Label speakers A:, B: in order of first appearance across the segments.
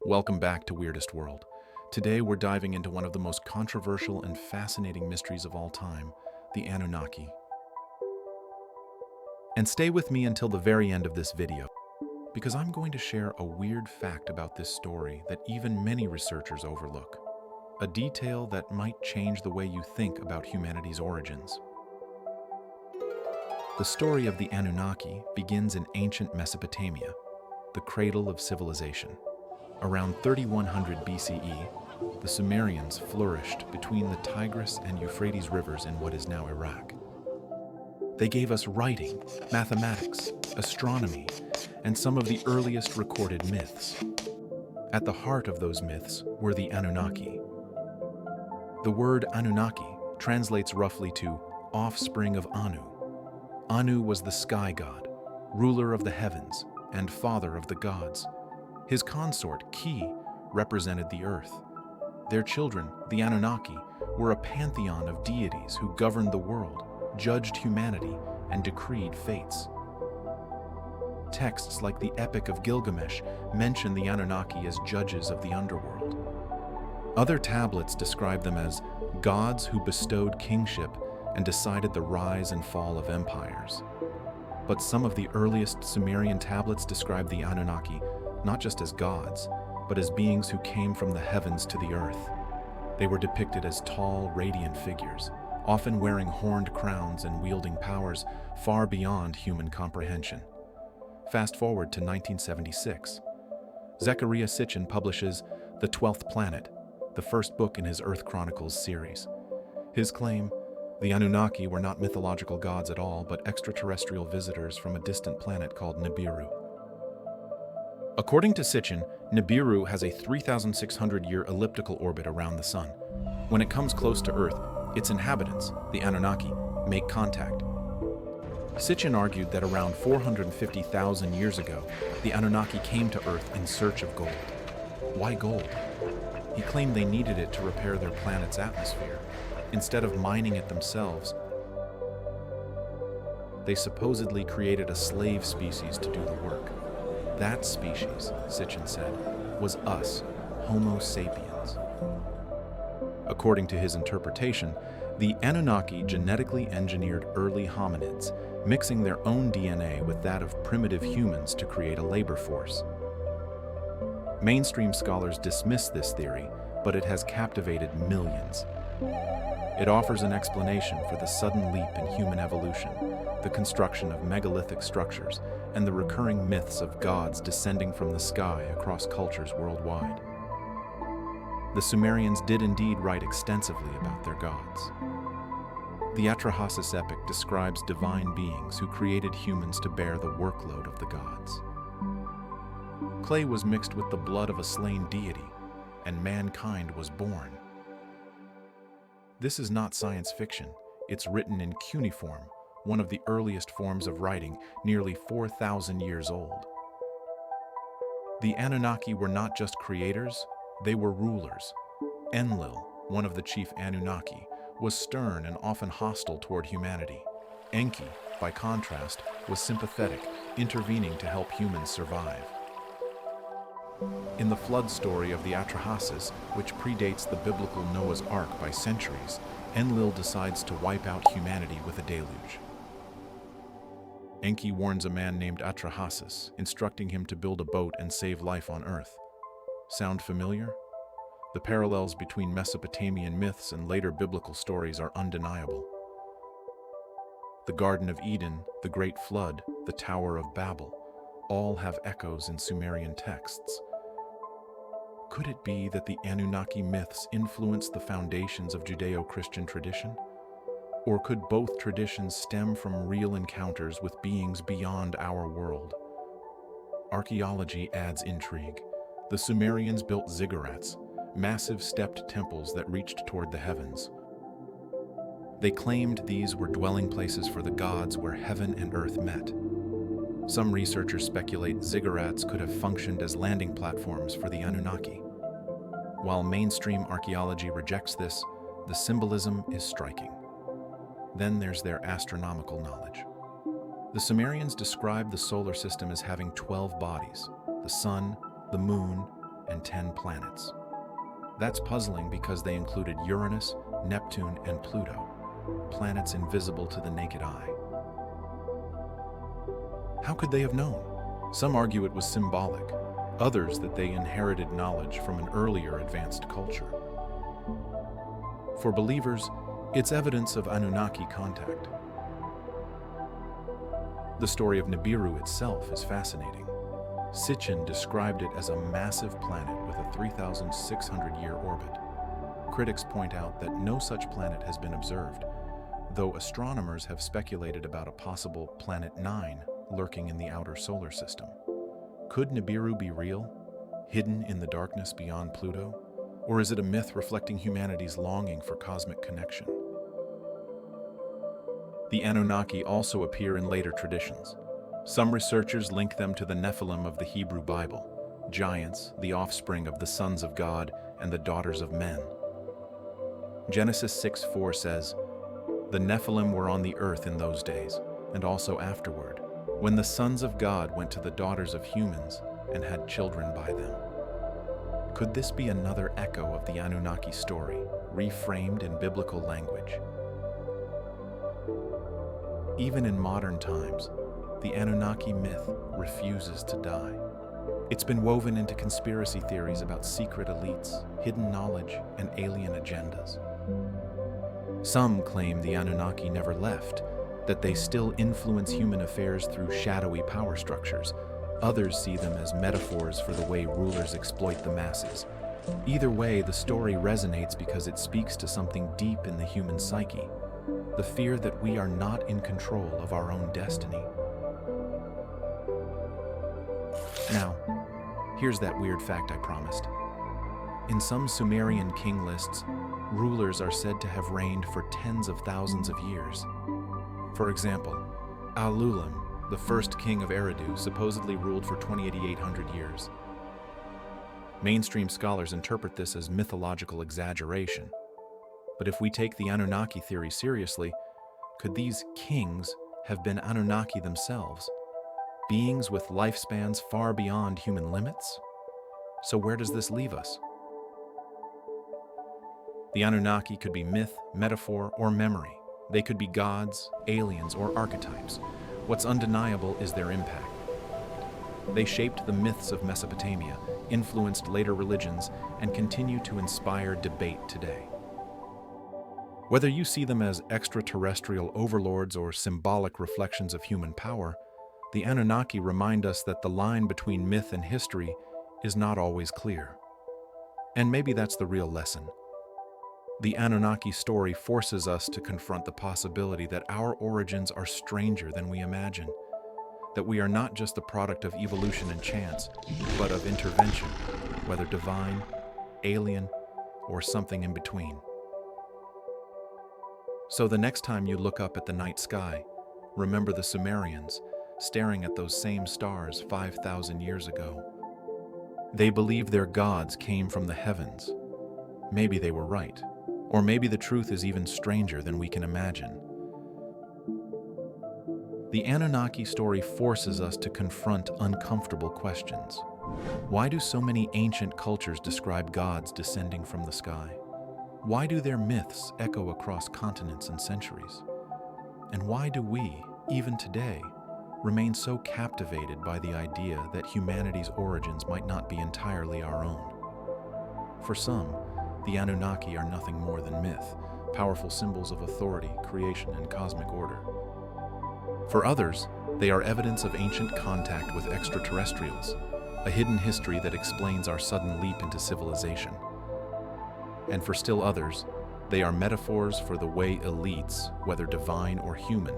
A: Welcome back to Weirdest World. Today we're diving into one of the most controversial and fascinating mysteries of all time, the Anunnaki. And stay with me until the very end of this video, because I'm going to share a weird fact about this story that even many researchers overlook. A detail that might change the way you think about humanity's origins. The story of the Anunnaki begins in ancient Mesopotamia, the cradle of civilization. Around 3100 BCE, the Sumerians flourished between the Tigris and Euphrates rivers in what is now Iraq. They gave us writing, mathematics, astronomy, and some of the earliest recorded myths. At the heart of those myths were the Anunnaki. The word Anunnaki translates roughly to offspring of Anu. Anu was the sky god, ruler of the heavens, and father of the gods. His consort, Ki, represented the earth. Their children, the Anunnaki, were a pantheon of deities who governed the world, judged humanity, and decreed fates. Texts like the Epic of Gilgamesh mention the Anunnaki as judges of the underworld. Other tablets describe them as gods who bestowed kingship and decided the rise and fall of empires. But some of the earliest Sumerian tablets describe the Anunnaki not just as gods, but as beings who came from the heavens to the earth. They were depicted as tall, radiant figures, often wearing horned crowns and wielding powers far beyond human comprehension. Fast forward to 1976. Zecharia Sitchin publishes The 12th Planet, the first book in his Earth Chronicles series. His claim, the Anunnaki were not mythological gods at all, but extraterrestrial visitors from a distant planet called Nibiru. According to Sitchin, Nibiru has a 3,600-year elliptical orbit around the sun. When it comes close to Earth, its inhabitants, the Anunnaki, make contact. Sitchin argued that around 450,000 years ago, the Anunnaki came to Earth in search of gold. Why gold? He claimed they needed it to repair their planet's atmosphere. Instead of mining it themselves, they supposedly created a slave species to do the work. That species, Sitchin said, was us, Homo sapiens. According to his interpretation, the Anunnaki genetically engineered early hominids, mixing their own DNA with that of primitive humans to create a labor force. Mainstream scholars dismiss this theory, but it has captivated millions. It offers an explanation for the sudden leap in human evolution, the construction of megalithic structures, and the recurring myths of gods descending from the sky across cultures worldwide. The Sumerians did indeed write extensively about their gods. The Atrahasis epic describes divine beings who created humans to bear the workload of the gods. Clay was mixed with the blood of a slain deity, and mankind was born. This is not science fiction. It's written in cuneiform, one of the earliest forms of writing, nearly 4,000 years old. The Anunnaki were not just creators, they were rulers. Enlil, one of the chief Anunnaki, was stern and often hostile toward humanity. Enki, by contrast, was sympathetic, intervening to help humans survive. In the flood story of the Atrahasis, which predates the biblical Noah's Ark by centuries, Enlil decides to wipe out humanity with a deluge. Enki warns a man named Atrahasis, instructing him to build a boat and save life on Earth. Sound familiar? The parallels between Mesopotamian myths and later biblical stories are undeniable. The Garden of Eden, the Great Flood, the Tower of Babel, all have echoes in Sumerian texts. Could it be that the Anunnaki myths influenced the foundations of Judeo-Christian tradition? Or could both traditions stem from real encounters with beings beyond our world? Archaeology adds intrigue. The Sumerians built ziggurats, massive stepped temples that reached toward the heavens. They claimed these were dwelling places for the gods where heaven and earth met. Some researchers speculate ziggurats could have functioned as landing platforms for the Anunnaki. While mainstream archaeology rejects this, the symbolism is striking. Then there's their astronomical knowledge. The Sumerians described the solar system as having 12 bodies: the sun, the moon, and 10 planets. That's puzzling because they included Uranus, Neptune, and Pluto, planets invisible to the naked eye. How could they have known? Some argue it was symbolic, others that they inherited knowledge from an earlier advanced culture. For believers, it's evidence of Anunnaki contact. The story of Nibiru itself is fascinating. Sitchin described it as a massive planet with a 3,600-year orbit. Critics point out that no such planet has been observed, though astronomers have speculated about a possible Planet 9 lurking in the outer solar system. Could Nibiru be real, hidden in the darkness beyond Pluto? Or is it a myth reflecting humanity's longing for cosmic connection? The Anunnaki also appear in later traditions. Some researchers link them to the Nephilim of the Hebrew Bible, giants, the offspring of the sons of God and the daughters of men. Genesis 6:4 says, "The Nephilim were on the earth in those days, and also afterward, when the sons of God went to the daughters of humans and had children by them." Could this be another echo of the Anunnaki story, reframed in biblical language? Even in modern times, the Anunnaki myth refuses to die. It's been woven into conspiracy theories about secret elites, hidden knowledge, and alien agendas. Some claim the Anunnaki never left, that they still influence human affairs through shadowy power structures. Others see them as metaphors for the way rulers exploit the masses. Either way, the story resonates because it speaks to something deep in the human psyche, the fear that we are not in control of our own destiny. Now, here's that weird fact I promised. In some Sumerian king lists, rulers are said to have reigned for tens of thousands of years. For example, Allulam, the first king of Eridu, supposedly ruled for 2,800 years. Mainstream scholars interpret this as mythological exaggeration. But if we take the Anunnaki theory seriously, could these kings have been Anunnaki themselves? Beings with lifespans far beyond human limits? So where does this leave us? The Anunnaki could be myth, metaphor, or memory. They could be gods, aliens, or archetypes. What's undeniable is their impact. They shaped the myths of Mesopotamia, influenced later religions, and continue to inspire debate today. Whether you see them as extraterrestrial overlords or symbolic reflections of human power, the Anunnaki remind us that the line between myth and history is not always clear. And maybe that's the real lesson. The Anunnaki story forces us to confront the possibility that our origins are stranger than we imagine, that we are not just the product of evolution and chance, but of intervention, whether divine, alien, or something in between. So the next time you look up at the night sky, remember the Sumerians staring at those same stars 5,000 years ago. They believed their gods came from the heavens. Maybe they were right. Or maybe the truth is even stranger than we can imagine. The Anunnaki story forces us to confront uncomfortable questions. Why do so many ancient cultures describe gods descending from the sky? Why do their myths echo across continents and centuries? And why do we, even today, remain so captivated by the idea that humanity's origins might not be entirely our own? For some, the Anunnaki are nothing more than myth, powerful symbols of authority, creation, and cosmic order. For others, they are evidence of ancient contact with extraterrestrials, a hidden history that explains our sudden leap into civilization. And for still others, they are metaphors for the way elites, whether divine or human,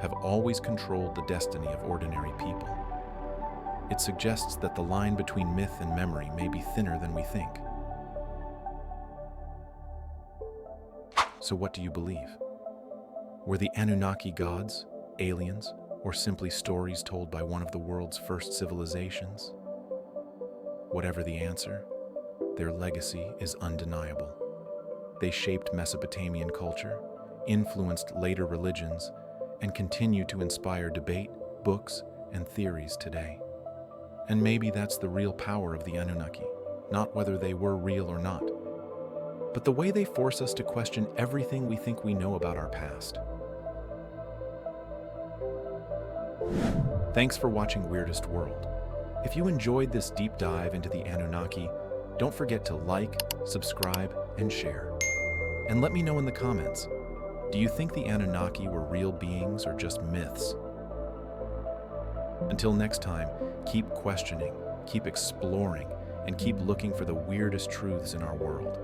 A: have always controlled the destiny of ordinary people. It suggests that the line between myth and memory may be thinner than we think. So what do you believe? Were the Anunnaki gods, aliens, or simply stories told by one of the world's first civilizations? Whatever the answer, their legacy is undeniable. They shaped Mesopotamian culture, influenced later religions, and continue to inspire debate, books, and theories today. And maybe that's the real power of the Anunnaki. not whether they were real or not, but the way they force us to question everything we think we know about our past. Thanks for watching Weirdest World. If you enjoyed this deep dive into the Anunnaki, don't forget to like, subscribe, and share. And let me know in the comments, do you think the Anunnaki were real beings or just myths? Until next time, keep questioning, keep exploring, and keep looking for the weirdest truths in our world.